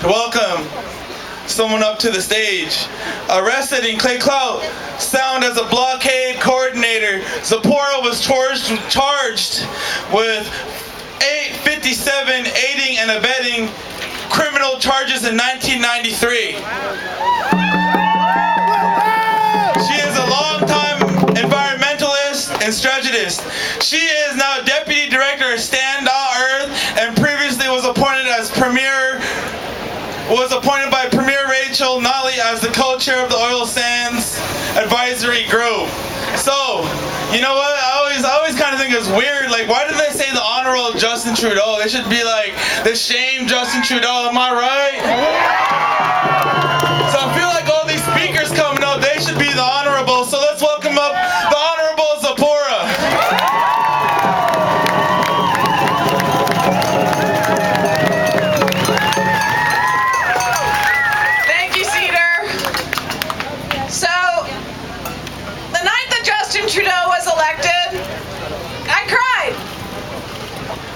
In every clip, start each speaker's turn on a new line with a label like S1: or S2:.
S1: to welcome someone up to the stage. Arrested in Clay Clout Sound as a blockade coordinator, Zipporah was charged with 857 aiding and abetting criminal charges in 1993. She is a longtime environmentalist and strategist. She is now Deputy Director of Stand Earth and previously was appointed by Premier Rachel Notley as the co-chair of the Oil Sands Advisory Group. So, you know what? I always kind of think it's weird. Like, why did they say the Honorable Justin Trudeau? They should be like, the shame Justin Trudeau. Am I right? So I feel like all these speakers coming up, they should be the Honorable. So let's welcome up the Honorable Zipporah.
S2: Trudeau was elected, I cried.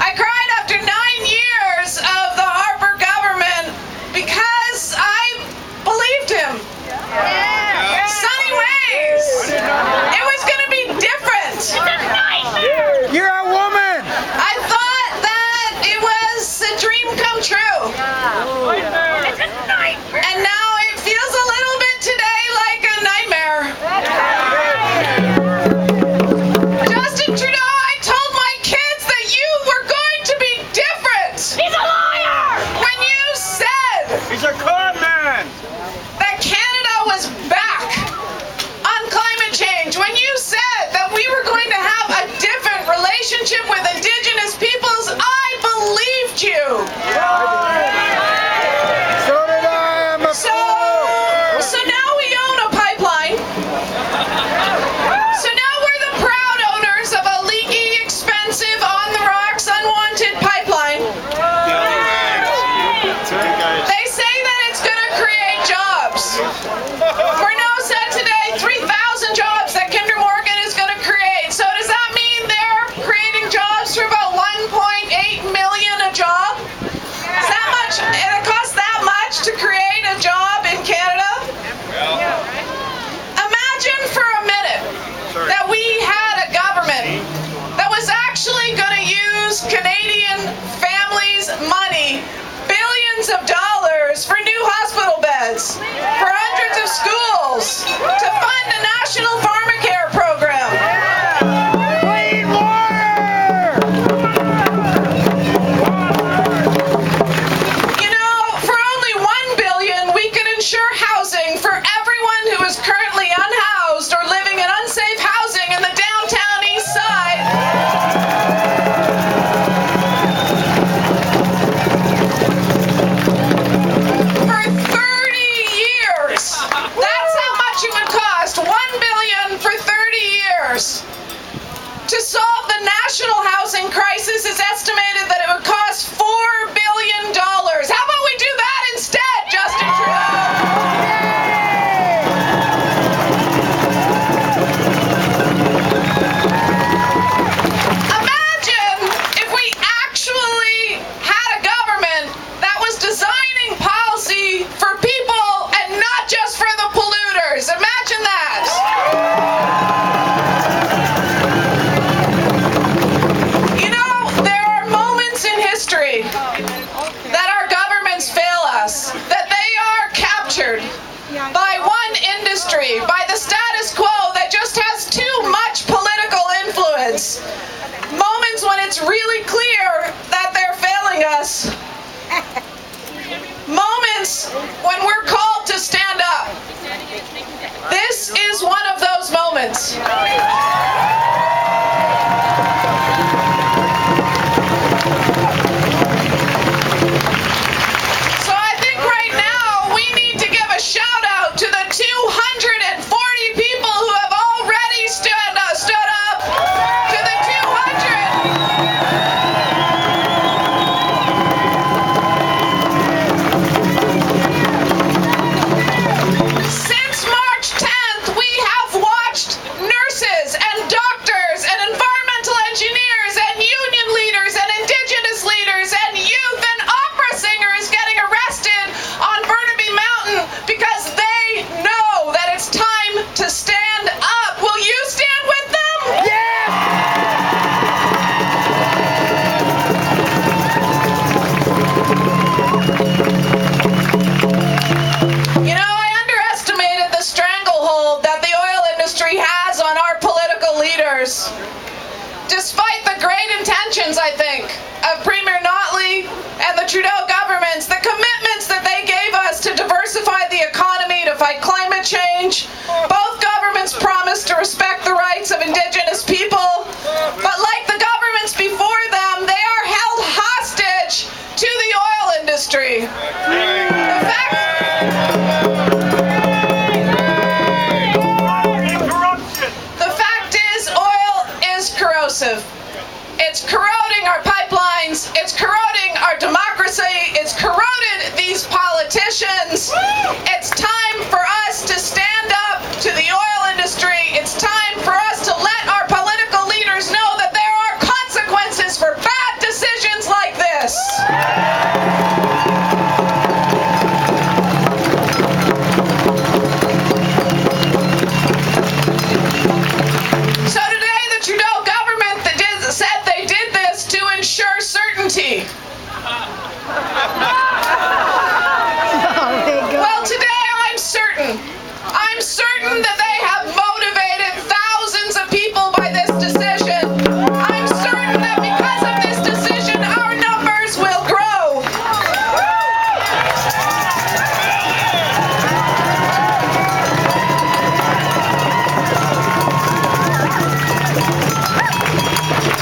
S2: I cried after 9 years of the Harper government because I believed him. Yeah. Sunny ways. It was going to be different.
S3: You're a woman.
S2: I thought that it was a dream come true. And now it feels a little bit today like a nightmare.
S3: He's a con man!
S2: That Canada was back on climate change. When you said that we were going to have a different relationship with Indigenous peoples, I believed you.
S3: So did I. I'm a fool.
S2: So now we own a pipeline. So now we're the proud owners of a leaky, expensive, on the rocks, unwanted pipeline. They say that it's going to create jobs. Bruno said today 3,000 jobs that Kinder Morgan is going to create. So does that mean they're creating jobs for about 1.8 million a job? Is that much? It costs that much to create a job in Canada? Imagine for a minute that we had a government that was actually going to use Canadian families' money, billions of dollars for new hospital beds, for hundreds of schools, to fund a national pharmacare program.
S3: Clean water!
S2: You know, for only $1 billion, we can ensure housing for everyone who is currently unhoused or living in unsafe housing in the downtown east side. For 30 years. That's how much it would cost. $1 billion for 30 years. To solve the national housing crisis is estimated that it would cost $4 billion. How about we do that instead, Justin Trudeau? Imagine if we actually had a government that was designing policy for people and not just for the polluters. Imagine that. You know, there are moments in history that our governments fail us, that they are captured by one industry, by the status quo that just has too much political influence. Moments when it's really clear that they're failing us. Moments when we're called to stand up. This is one of those moments. So I think right now we need to give a shout out to the 240 people who have already stood up. To the 200. stranglehold that the oil industry has on our political leaders. Despite the great intentions, I think, of Premier Notley and the Trudeau governments, the commitments that they gave us to diversify the economy, to fight climate change, both governments promised to respect the rights of Indigenous people, but like the governments before them, they are held hostage to the oil industry. The fact is, oil is corrosive. It's corroding our pipelines, it's corroding our democracy, it's corroded these politicians. It's time for us to stand up to the oil industry. It's time for us to let our political leaders know that there are consequences for bad decisions like this. So today the Trudeau government said they did this to ensure certainty. Well, today I'm certain. I'm certain that they have motivated thousands of people by this decision. I'm certain that because of this decision, our numbers will grow.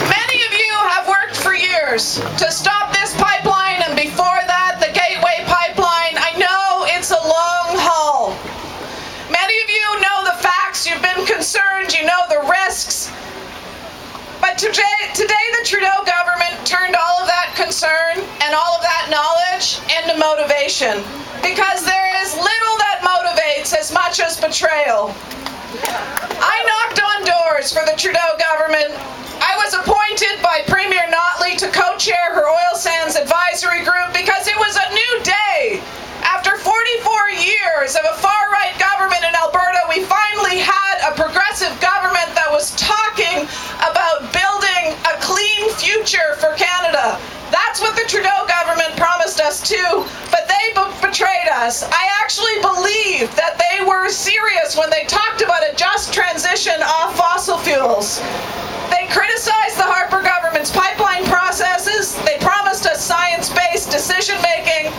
S2: Many of you have worked for years to stop this pipeline, and before that, the Gateway Pipeline. I know it's a long haul. Many of you know the facts, you've been concerned, you know the risks. But today the Trudeau government turned all of that concern and all of that knowledge into motivation, because there is little that motivates as much as betrayal. I knocked on doors for the Trudeau government. I was appointed by Premier Notley to co-chair her oil sands advisory group because it was a new day. After 44 years of a far-right government in Alberta, we finally had a progressive government that was talking about building a clean future for Canada. That's what the Trudeau government promised us too, but they betrayed us. I actually believe that they were serious when they talked about a just transition off fossil fuels. They criticized the Harper government's pipeline processes. They promised us science-based decision-making,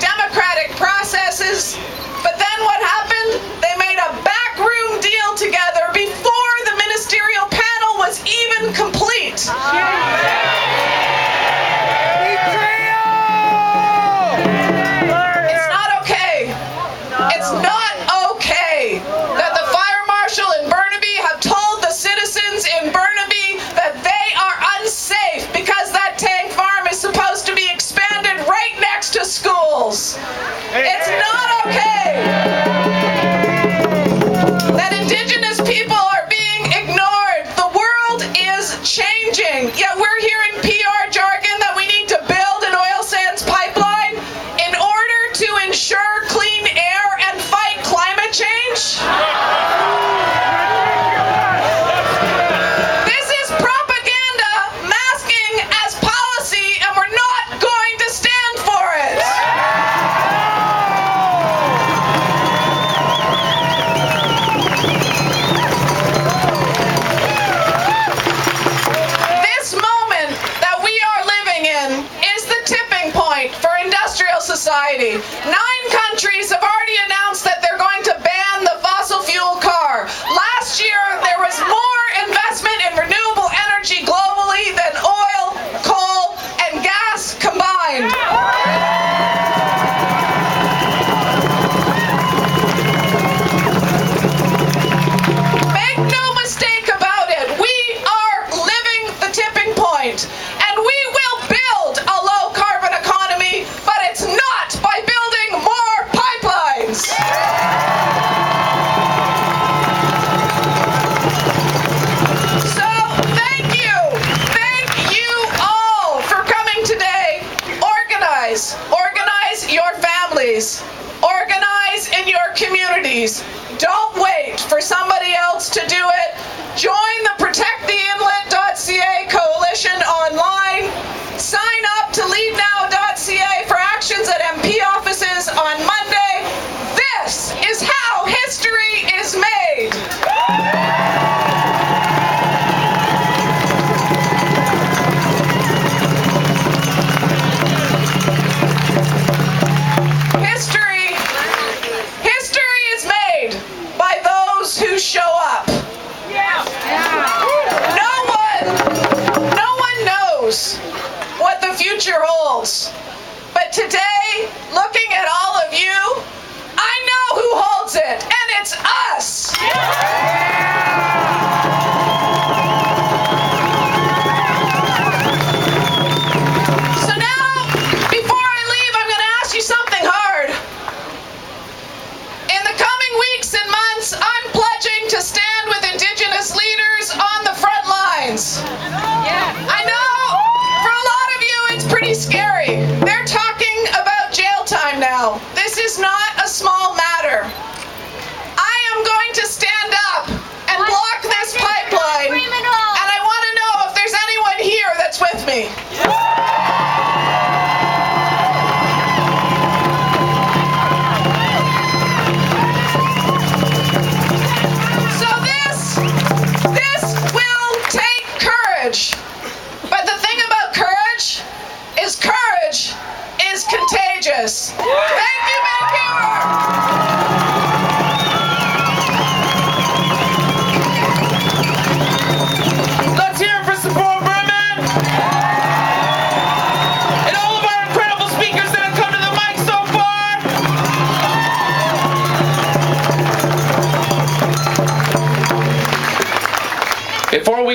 S2: democratic processes. But then what happened? They made a backroom deal together before the ministerial panel was even complete. It's not okay. It's not okay that the fire marshal in Burnaby have told the citizens in Burnaby that they are unsafe because that tank farm is supposed to be expanded right next to schools. It's not okay that Indigenous people are being ignored. The world is changing, yet we're hearing PR jargon that we need to build an oil sands pipeline in order to ensure clean air and fight climate change. This is propaganda masking as policy, and we're not going to stand for it. This moment that we are living in is the tipping point for industrial society. 9 countries have already announced that they're going to ban the fossil fuel car. Last year, there was more investment in renewable energy globally than oil, coal, and gas combined. Make no mistake about it, we are living the tipping point, and we will build a low-carbon economy, but it's not by building more pipelines. So thank you all for coming today. Organize your families, organize in your communities. Don't wait for somebody else to do it. Join the ProtectTheInlet.ca coalition online. Sign up to LeadNow.ca for actions at MP offices on Monday. This is how history is made.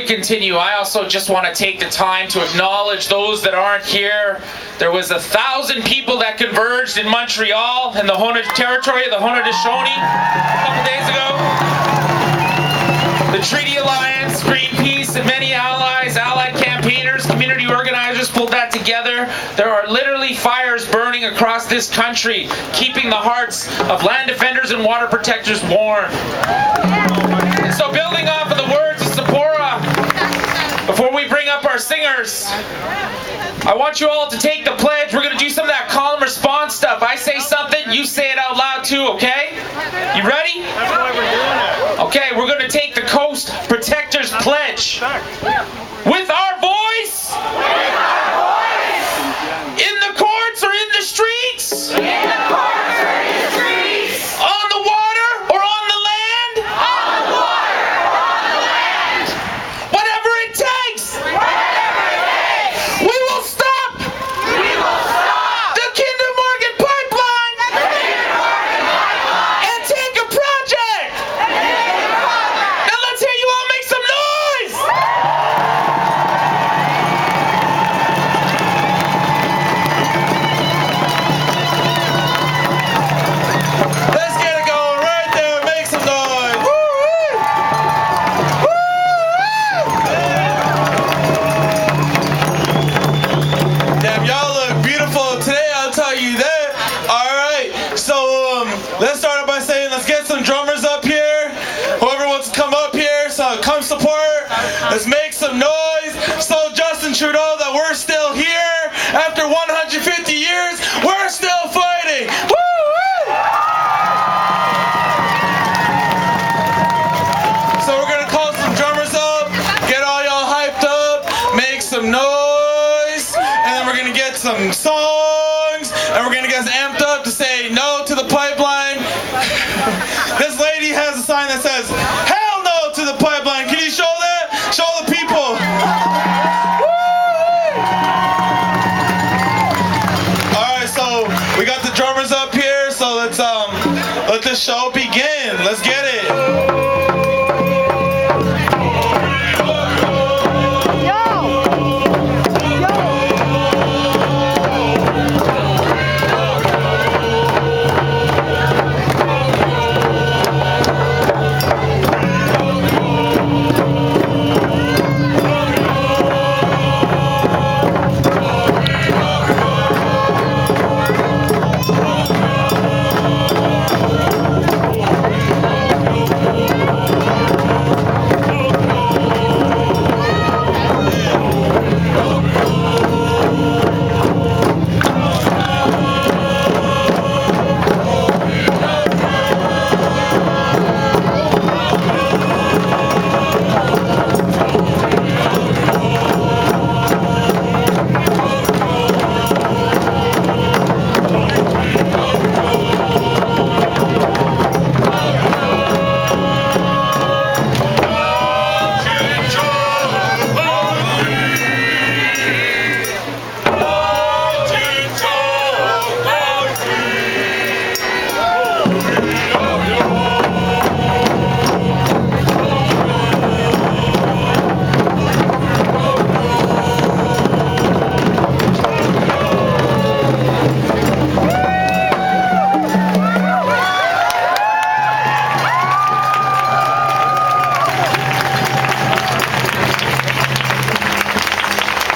S4: we continue, I also just want to take the time to acknowledge those that aren't here. There was 1,000 people that converged in Montreal in the territory of the Haudenosaunee a couple days ago. The Treaty Alliance, Greenpeace, and many allies, allied campaigners, community organizers pulled that together. There are literally fires burning across this country, keeping the hearts of land defenders and water protectors warm. And so building off of the words of Zipporah, before we bring up our singers, I want you all to take the pledge. We're going to do some of that call and response stuff. I say something, you say it out loud too, okay? You ready?
S3: That's why we're doing it.
S4: Okay, we're going to take the Coast Protectors Pledge. With our voice. With our voice. In the courts or in the streets. In the courts or in the streets. On the water or on the land. On the water or on the land. Whatever it takes. Whatever it takes. We will stop. We will stop. The Kinder Morgan pipeline. The Kinder Morgan pipeline. And take a project. And take a project. Now let's hear you all make some noise.
S1: Let's get it going right there. Make some noise. Woo-wee. Woo-wee. Damn, y'all look beautiful today, I'll tell you that. Alright, so let's start off by saying let's get some drummers up here. Whoever wants to come up here, so come support. Let's make some noise. So Justin Trudeau that we're still here. After 150 years, we're still fighting. Woo-wee. So we're gonna call some drummers up, get all y'all hyped up, make some noise, and then we're gonna get some songs, and we're gonna get us amped up to say no to the pipeline. This lady has a sign that says, "Hell no to the pipeline." Can you show that? Show the people. Alright, so we got the drummers up here, so let's let the show begin. Let's get it.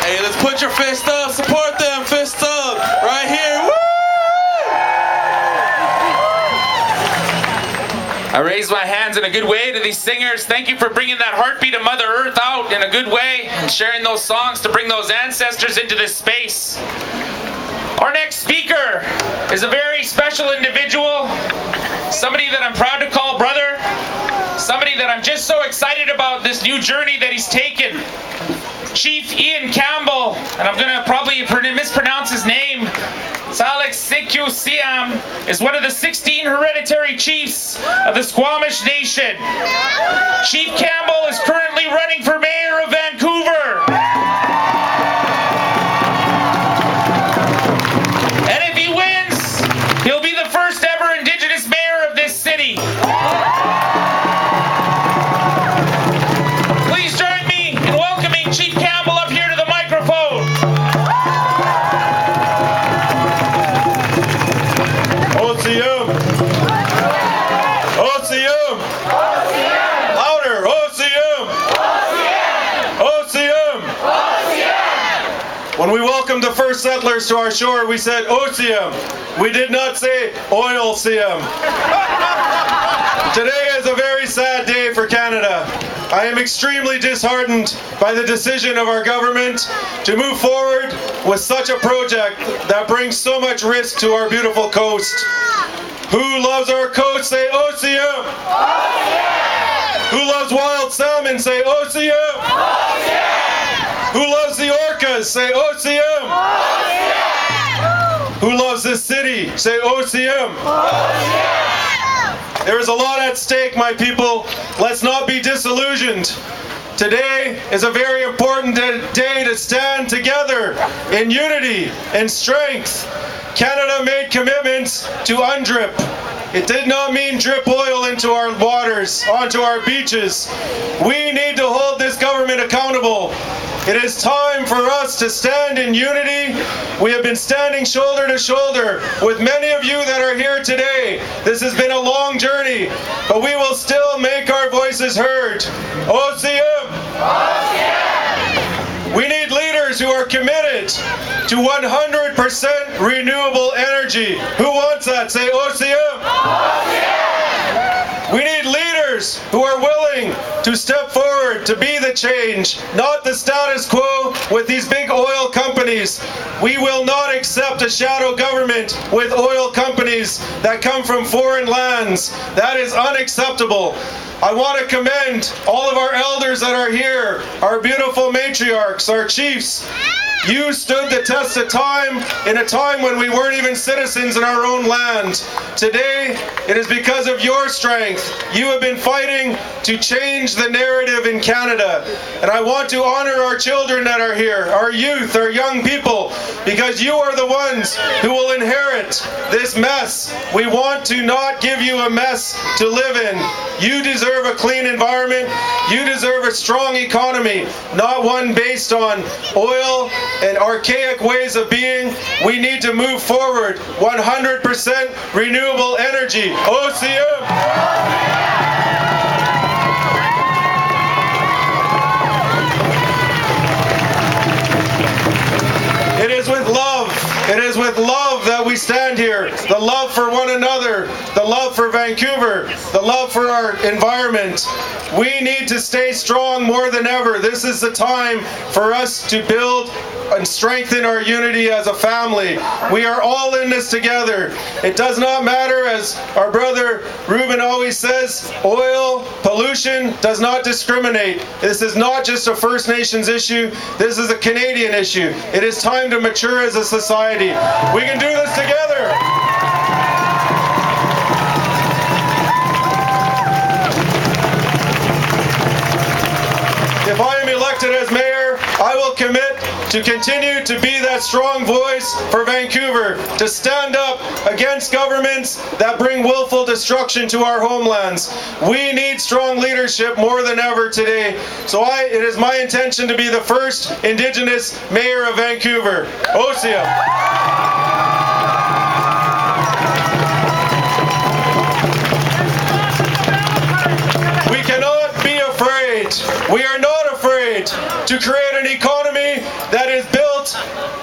S1: Hey, let's put your fist up, support them, fists up, right here. Woo!
S4: I raise my hands in a good way to these singers. Thank you for bringing that heartbeat of Mother Earth out in a good way and sharing those songs to bring those ancestors into this space. Our next speaker is a very special individual, somebody that I'm proud to call brother, somebody that I'm just so excited about this new journey that he's taken. Chief Ian Campbell, and I'm going to probably mispronounce his name, Alex Siku Siam, is one of the 16 hereditary chiefs of the Squamish Nation. Chief Campbell is currently running for mayor of Vancouver. And if he wins, he'll be the first ever Indigenous mayor of this city. Please join me
S5: When we welcomed the first settlers to our shore, we said OCM. We did not say oil CM. Today is a very sad day for Canada. I am extremely disheartened by the decision of our government to move forward with such a project that brings so much risk to our beautiful coast. Who loves our coast? Say OCM. OCM. Who loves wild salmon? Say OCM. OCM. Who loves the orcas? Say OCM. OCM. Who loves this city? Say OCM. OCM. There is a lot at stake, my people. Let's not be disillusioned. Today is a very important day to stand together in unity and strength. Canada made commitments to UNDRIP. It did not mean drip oil into our waters, onto our beaches. We need to hold this government accountable. It is time for us to stand in unity. We have been standing shoulder to shoulder with many of you that are here today. This has been a long journey, but we will still make our voices heard. OCM! OCM! We need leaders who are committed to 100% renewable energy. Who wants that? Say OCM! OCM! We need leaders who are willing to step forward to be the change, not the status quo with these big oil companies. We will not accept a shadow government with oil companies that come from foreign lands. That is unacceptable. I want to commend all of our elders that are here, our beautiful matriarchs, our chiefs. You stood the test of time in a time when we weren't even citizens in our own land. Today, it is because of your strength. You have been fighting to change the narrative in Canada. And I want to honor our children that are here, our youth, our young people, because you are the ones who will inherit this mess. We want to not give you a mess to live in. You deserve a clean environment. You deserve a strong economy, not one based on oil and archaic ways of being. We need to move forward. 100% renewable energy. OCM! It is with love. It is with love that we stand here. The love for one another, the love for Vancouver, the love for our environment. We need to stay strong more than ever. This is the time for us to build and strengthen our unity as a family. We are all in this together. It does not matter, as our brother Ruben always says, oil pollution does not discriminate. This is not just a First Nations issue. This is a Canadian issue. It is time to mature as a society. We can do this together. If I am elected as mayor, I will commit to continue to be that strong voice for Vancouver, to stand up against governments that bring willful destruction to our homelands. We need strong leadership more than ever today. So it is my intention to be the first Indigenous mayor of Vancouver. OCM. We cannot be afraid. We are not afraid to create an economy that is built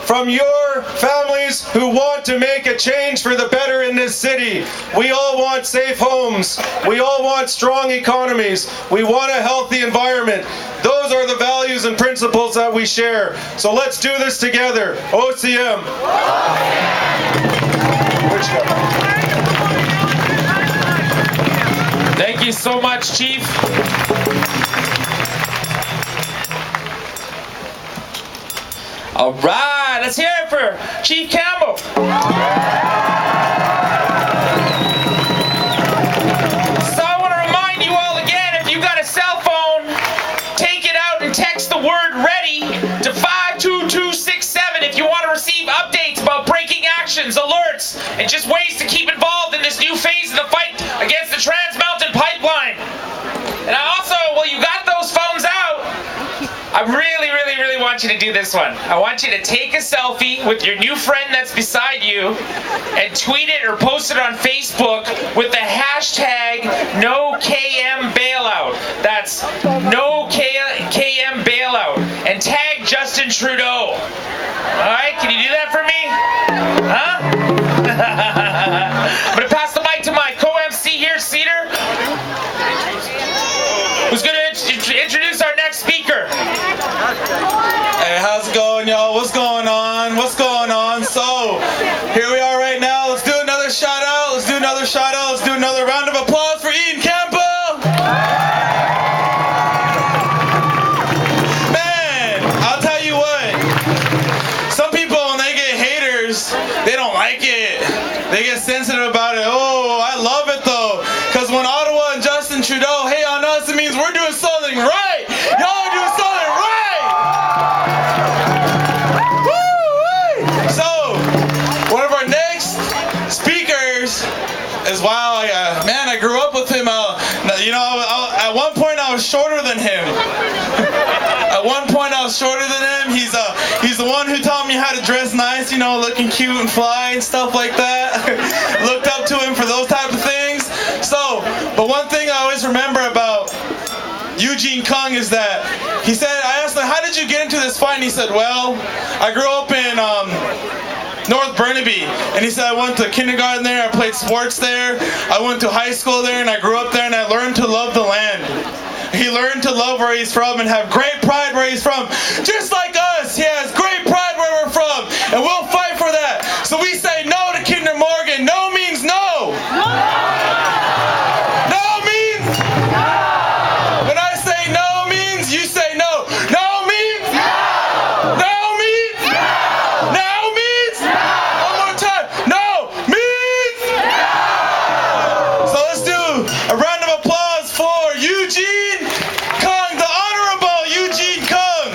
S5: from your families who want to make a change for the better in this city. We all want safe homes. We all want strong economies. We want a healthy environment. Those are the values and principles that we share. So let's do this together. OCM.
S4: Thank you so much, Chief. All right, let's hear it for Chief Campbell. So I want to remind you all again, if you got a cell phone, take it out and text the word READY to 52267 if you want to receive updates about breaking actions, alerts, and just ways to keep involved in this new phase of the fight against the Trans Mountain Pipeline. And I also, well, you got those phones out, I really want you to do this one. I want you to take a selfie with your new friend that's beside you and tweet it or post it on Facebook with the hashtag #NoKMBailout. That's #NoKMBailout. And tag Justin Trudeau. that for me? Huh? I'm going to pass the mic to my co-MC here, Cedar, who's going to introduce our next speaker.
S1: Hey, how's it going, y'all? What's going on? What's going on? So, here we are right now. Let's do another shout out. Let's do another shout out. Let's do another round of applause for Ian Campbell. Man, I'll tell you what. Some people, when they get haters, they don't like it. They get sensitive about it. Oh, I love it though. Because when Ottawa and Justin Trudeau hate on us, it means we're doing something right. Y'all are doing something right. Woo-wee. So, one of our next speakers is, wow, man, I grew up with him. At one point I was shorter than him. At one point I was shorter than him. He's the one who taught me how to dress nice, looking cute and fly and stuff like that. Looked up to him for those type of things. So, but one thing I always remember about Eugene Kung is that he said, I asked him, how did you get into this fight? And he said, well, I grew up in North Burnaby, and he said I went to kindergarten there, I played sports there, I went to high school there, and I grew up there, and I learned to love the land. He learned to love where he's from and have great pride where he's from. Just like us, he has great pride where we're from, and we'll fight for that. So we say no to Kinder Morgan. No means no. No means no. When I say no means, you say no. No means no. No means no. No means no. One more time. No means no. So let's do a round of applause for Eugene Kung, the Honorable Eugene Kung.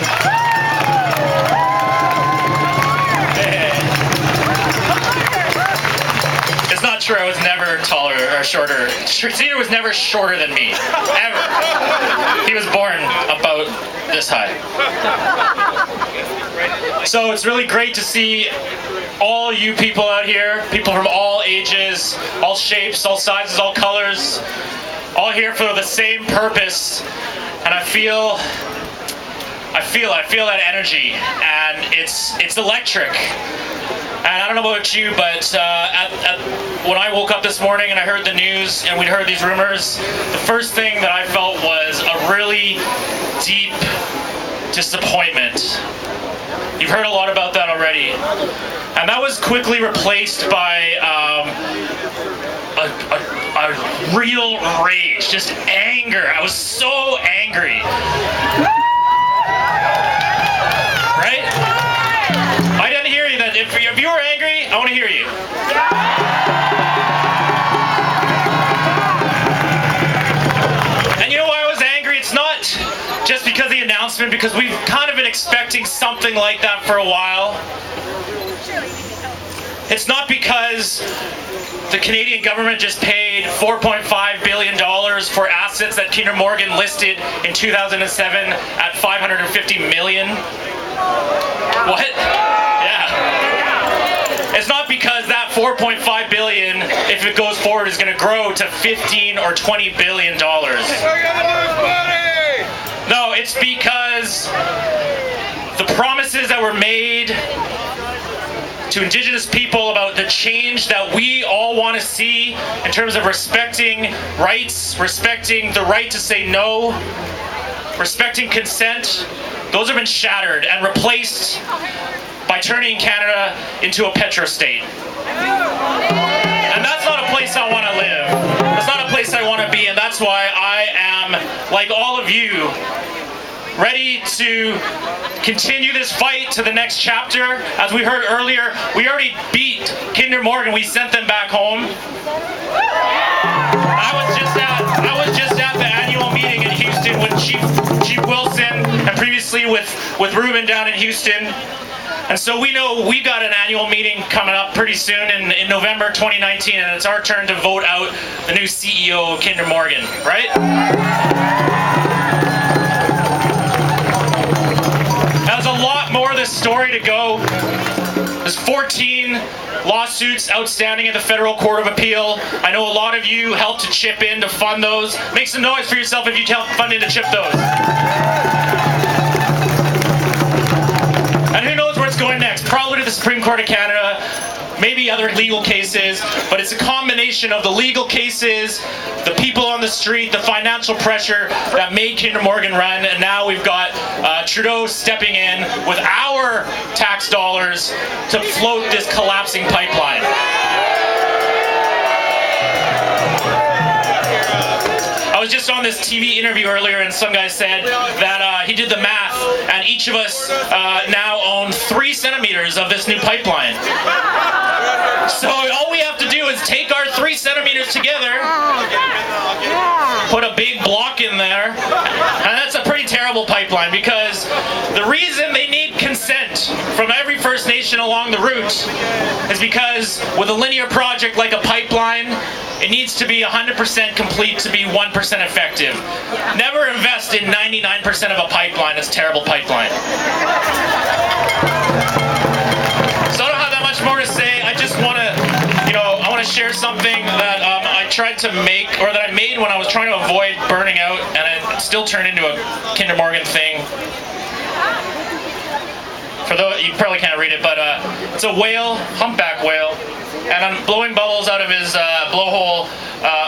S6: It's not true. I was never taller or shorter. Cedar was never shorter than me, ever. He was born about this high. So it's really great to see all you people out here, people from all ages, all shapes, all sizes, all colors, all here for the same purpose. And I feel that energy, and it's electric. And I don't know about you, but when I woke up this morning and I heard the news and we'd heard these rumors, the first thing that I felt was a really deep disappointment. You've heard a lot about that already. And that was quickly replaced by a real rage, just anger. I was so angry. Right? I didn't hear you. That if you were angry, I want to hear you. And you know why I was angry? It's not just because of the announcement, because we've kind of been expecting something like that for a while. It's not because the Canadian government just paid $4.5 billion for assets that Kinder Morgan listed in 2007 at $550 million. What? Yeah. It's not because that $4.5 billion, if it goes forward, is going to grow to $15 or $20 billion. No, it's because the promises that were made to Indigenous people about the change that we all want to see in terms of respecting rights, respecting the right to say no, respecting consent, those have been shattered and replaced by turning Canada into a petrostate. And that's not a place I want to live. That's not a place I want to be, and that's why I am, like all of you, ready to continue this fight to the next chapter. As we heard earlier, we already beat Kinder Morgan. We sent them back home. I was just at the annual meeting in Houston with Chief Wilson, and previously with Ruben down in Houston. And so we know we got an annual meeting coming up pretty soon in November 2019, and it's our turn to vote out the new CEO of Kinder Morgan, right? There's a lot more of this story to go. There's 14 lawsuits outstanding at the Federal Court of Appeal. I know a lot of you helped to chip in to fund those. Make some noise for yourself if you helped fund in to chip those. And who knows where it's going next? probably to the Supreme Court of Canada, maybe other legal cases, but it's a combination of the legal cases, the people on the street, the financial pressure that made Kinder Morgan run, and now we've got Trudeau stepping in with our tax dollars to float this collapsing pipeline. I was just on this TV interview earlier, and some guy said that he did the math, and each of us now own 3 centimeters of this new pipeline. So all we have to do is take our 3 centimeters together, put a big block in there, and that's a pretty terrible pipeline, because the reason they need consent from every First Nation along the route is because with a linear project like a pipeline, it needs to be 100% complete to be 1% effective. Never invest in 99% of a pipeline. It's a terrible pipeline. So I don't have that much more to say. I just want to, I want to share something that I tried to make, or that I made when I was trying to avoid burning out, and it still turned into a Kinder Morgan thing. For those, you probably can't read it, but it's a whale, humpback whale, and I'm blowing bubbles out of his blowhole,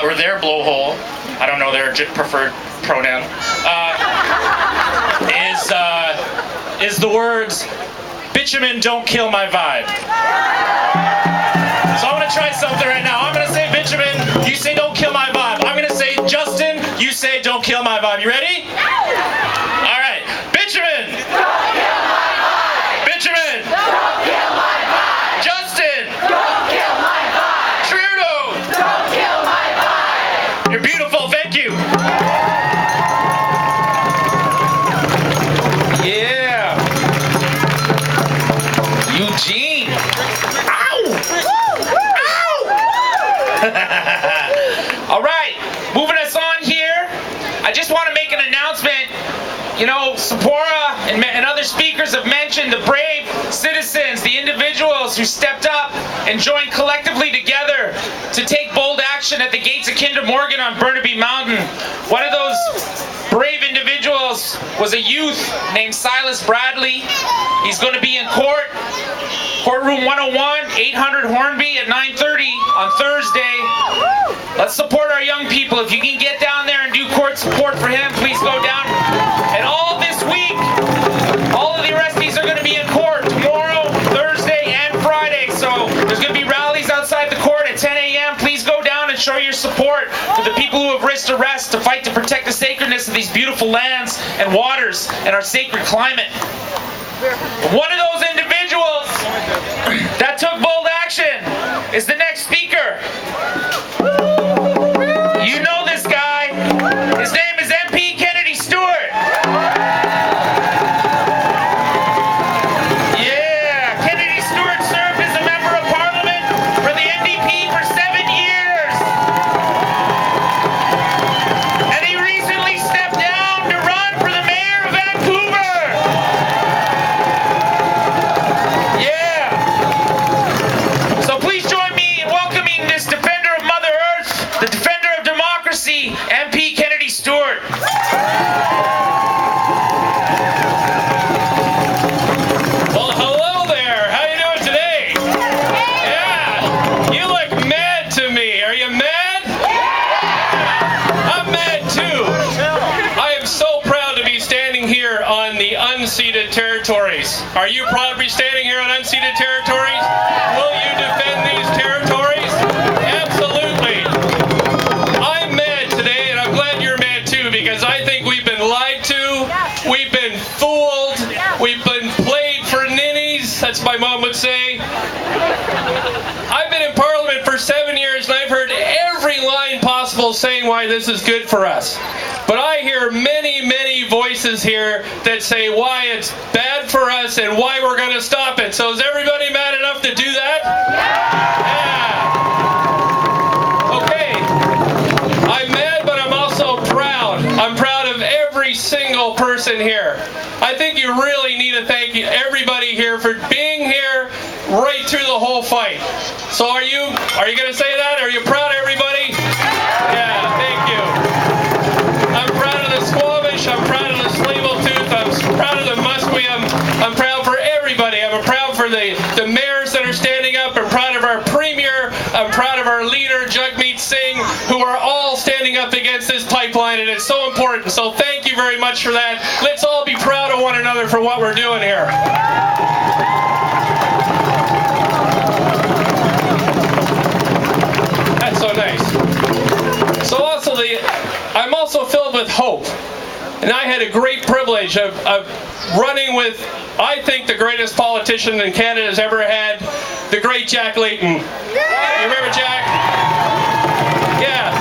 S6: or their blowhole, I don't know their preferred pronoun, is the words, "Bitumen, don't kill my vibe." So I'm going to try something right now. I'm going to say bitumen, you say don't kill my vibe. I'm going to say Justin, you say don't kill my vibe. You ready? All right. Bitumen! Don't kill my vibe! Bitumen! Don't kill my vibe! Justin! Don't kill my vibe! Trudeau! Don't kill my vibe! You're beautiful. Thank you.
S4: Yeah. Eugene. All right, moving us on here. I just want to make an announcement. Sephora and other speakers have mentioned the brave citizens, the individuals who stepped up and joined collectively together to take bold action at the gates of Kinder Morgan on Burnaby Mountain. One of those brave individuals was a youth named Silas Bradley. He's going to be in court. Courtroom 101, 800 Hornby at 9:30 on Thursday. Let's support our young people. If you can get down there and do court support for him, please go down. And all this week, all of the arrestees are going to be in court tomorrow, Thursday, and Friday. So there's going to be rallies outside the court at 10 a.m. Please go down and show your support for the people who have risked arrest to fight to protect the sacredness of these beautiful lands and waters and our sacred climate. One of those individuals that took bold action is the next speaker. You know this guy. His name is MP Kennedy Stewart. Yeah, Kennedy Stewart served as a member of Parliament for the NDP for 7 years. And he recently stepped down to run for the mayor of Vancouver. Yeah. So please join me in welcoming this defender of Mother Earth, the defender of democracy, MP Kennedy Stewart.
S5: Well, hello there. How you doing today? Yeah. You look mad to me. Are you mad? I'm mad too. I am so proud to be standing here on the unceded territories. Are you proud to be standing here on unceded territories? Will you defend these territories? Absolutely. I'm mad today, and I'm glad you're mad too, because I think we've been lied to, we've been fooled, we've been played for ninnies, that's my mom would say. I've been in Parliament for 7 years, and I've heard every line possible saying why this is good for us. But I hear many, many voices here that say why it's bad for us and why we're going to stop it. So is everybody mad enough to do that? Yeah. Okay. I'm mad, but I'm also proud. I'm proud of every single person here. I think you really need to thank everybody here for being here right through the whole fight. So are you going to say that? Are you proud, everybody? Yeah, thank you. I'm proud of the Squamish. I'm proud of the Tsleil-Waututh. I'm proud of the Musqueam. I'm proud for everybody. I'm proud for the
S7: important. So thank you very much for that. Let's all be proud of one another for what we're doing here. That's so nice. So also I'm also filled with hope. And I had a great privilege of running with, I think, the greatest politician in Canada has ever had, the great Jack Layton. You remember Jack? Yeah.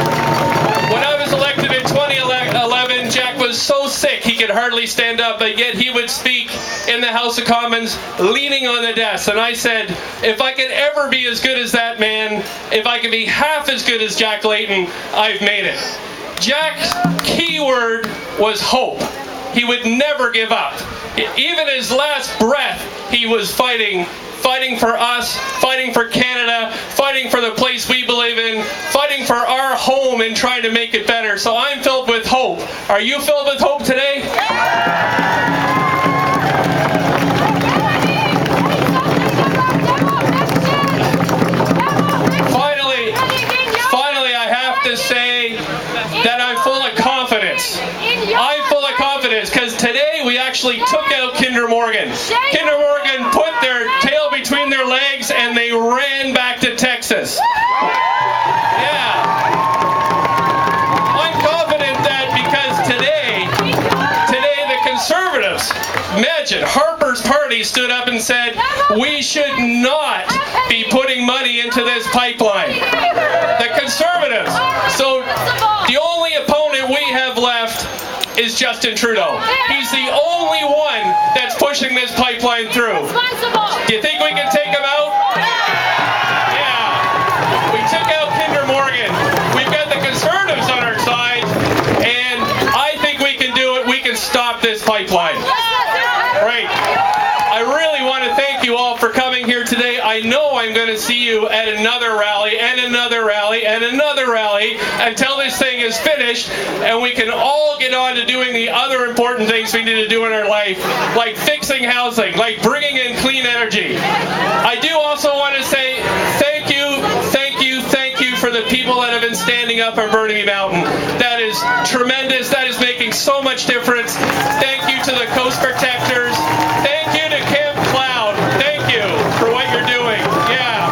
S7: When I was elected in 2011, Jack was so sick he could hardly stand up, but yet he would speak in the House of Commons leaning on the desk. And I said, if I could ever be as good as that man, if I could be half as good as Jack Layton, I've made it. Jack's key word was hope. He would never give up. Even his last breath, he was fighting for us, fighting for Canada, fighting for the place we believe in, fighting for our home and trying to make it better. So I'm filled with hope. Are you filled with hope today? Finally, I have to say that I'm full of confidence. I'm full of confidence because today we actually took out Kinder Morgan. Kinder Morgan put their tail between their legs and they ran back to Texas. Yeah. I'm confident that because today the Conservatives, imagine, Harper's Party stood up and said, we should not be putting money into this pipeline. The Conservatives. So the only opponent we have left is Justin Trudeau. He's the only one that's pushing this pipeline through. Do you think we can take him out? Yeah. We took out Kinder Morgan. We've got the Conservatives on our side, and I think we can do it. We can stop this pipeline. Right. I really want to thank you all for coming here today. I know I'm going to see you at another rally and another rally and another rally until this thing is finished and we can all get on to doing the other important things we need to do in our life, like fixing housing, like bringing in clean energy. I do also want to say thank you for the people that have been standing up on Burnaby Mountain. That is tremendous. That is making so much difference. Thank you to the Coast Protectors. Thank you to Camp Cloud. Thank you for what you're doing. Yeah.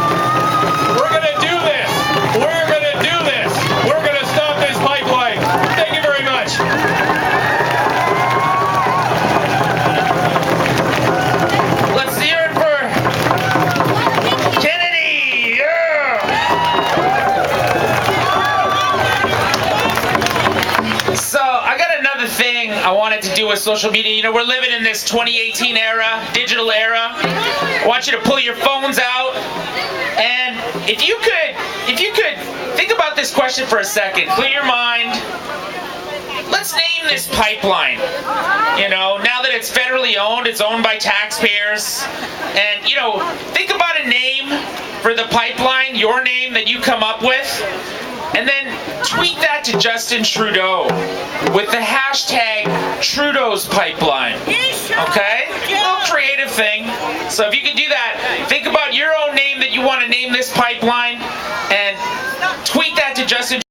S7: We're going to do this. We're going to do this. We're going to stop this pipeline. Thank you very much.
S4: Let's hear it for Kennedy. Yeah. So I got another thing I wanted to do with social media. You know, we're living in this 2018 era, digital era. I want you to pull your phones out, and if you could think about this question for a second. Clear your mind. Let's name this pipeline. You know, now that it's federally owned, it's owned by taxpayers. And, you know, think about a name for the pipeline, your name that you come up with. And then tweet that to Justin Trudeau with the hashtag Trudeau's Pipeline. Okay? A little creative thing. So if you can do that, think about your own name that you want to name this pipeline and tweet that to Justin